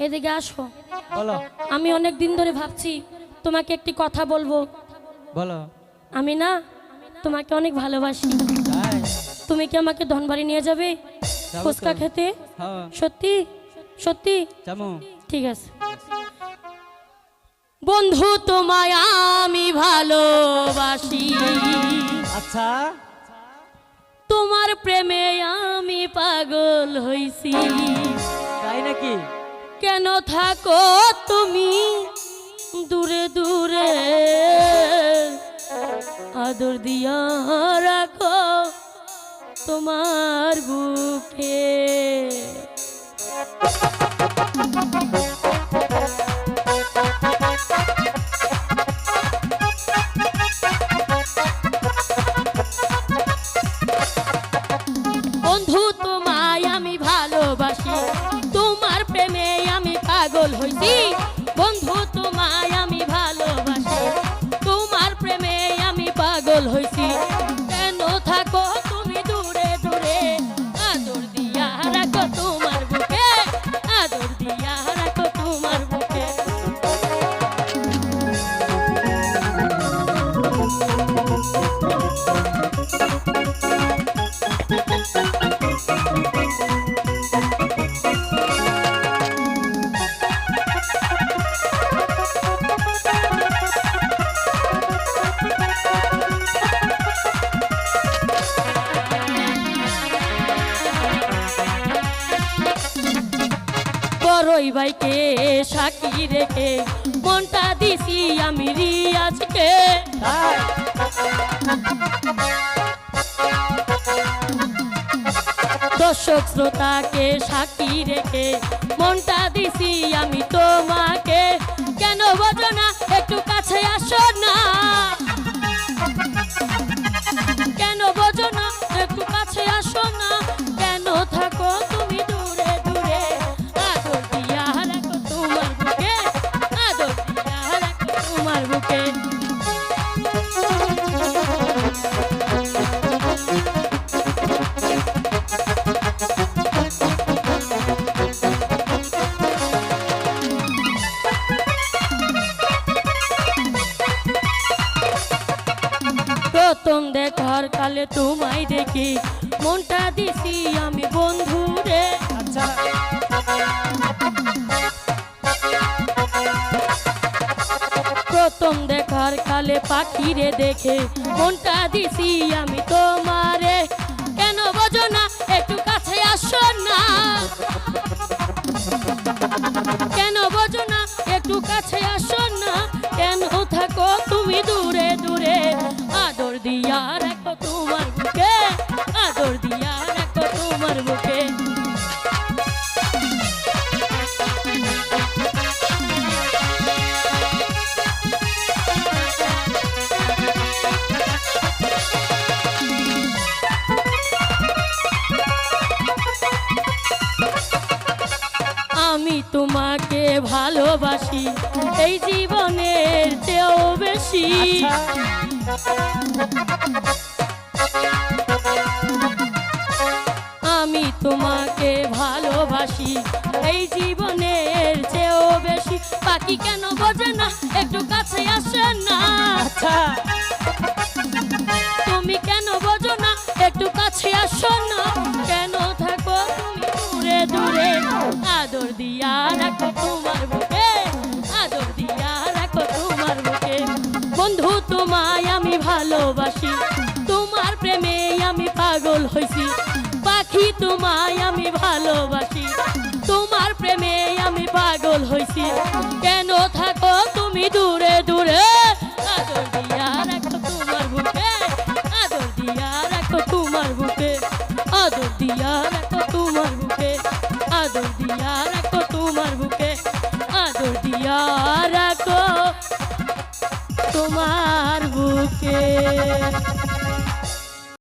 এদিকে আসো। বলো। আমি অনেক দিন ধরে ভাবছি তোমাকে একটি কথা বলবো। বলো। আমি না তোমাকে অনেক ভালোবাসি। তাই? তুমি কি আমাকে ধনবাড়ি নিয়ে যাবে যাবো ফুচকা তো। খেতে? হ্যাঁ সত্যি সত্যি? যাবো। ঠিক আছে। বন্ধু তোমায় আমি ভালোবাসি, আচ্ছা তোমার প্রেমে আমি পাগল হইছি। তাই নাকি? কেন থাকো তুমি দূরে দূরে, আদর দিয়া রাখো তোমার বুকে। বন্ধু তোমায় আমি ভালোবাসি, তোমার প্রেমে আমি পাগল হইছি। বন্ধু তোমায় আমি ভালোবাসি, তোমার প্রেমে আমি পাগল হইছি। কেন থাকো তুমি দূরে দূরে, আদর দিয়া রাখো তোমার বুকে, আদর দিয়া রাখো তোমার বুকে। বড়ই ভাইকে সাক্ষী রেখে মনটা দিছি আমি রিয়াজকে। তাই? দর্শক শ্রোতাকে সাক্ষী রেখে মনটা দিছি আমি তোমাকে। কেন বোঝো না, একটু কাছে আসো না। কেন বোঝো না, একটু কাছে আসো না। কেন থাকো তুমি দূরে দূরে, আদর দিয়া রাখো তোমার বুকে, আদর দিয়া রাখো তোমার বুকে। প্রথম দেখার কালে তোমায় দেখি মনটা দিছি আমি বন্ধুরে। আচ্ছা প্রথম দেখার কালে পাখিরে দেখে মনটা দিছি আমি তোমারে। কেন বোঝো না, একটু কাছে আসো না। কেন বোঝো না, একটু কাছে আসো না। কেন থাকো তুমি দূরে দূরে, আদর দিয়া রাখো তোমার বুকে, আদর দিয়া রাখো তোমার বুকে। আমি তোমাকে ভালোবাসি এই জীবনের চেয়েও বেশি। আমি তোমাকে ভালোবাসি এই জীবনের চেয়েও বেশি। বাকি কেন বোঝে না, একটু কাছে আসে না। আচ্ছা তুমি কেন বোঝো না, একটু কাছে আসো না। কেন থাকো তুমি দূরে দূরে, আদর দিয়া রাখো তোমার বুকে, আদর দিয়া রাখো তোমার বুকে। বন্ধু তোমায় আমি ভালোবাসি, তোমার প্রেমে আমি পাগল হইছি। পাখি তোমায় আমি ভালোবাসি, তোমার প্রেমে আমি পাগল হইছি। কেন থাকো তুমি দূরে দূরে, আদর দিয়া রাখো তোমার বুকে, আদর দিয়া রাখো তোমার বুকে, আদর দিয়া রাখো তোমার বুকে, আদর দিয়া রাখো তোমার বুকে, আদর দিয়া রাখো তোমার বুকে।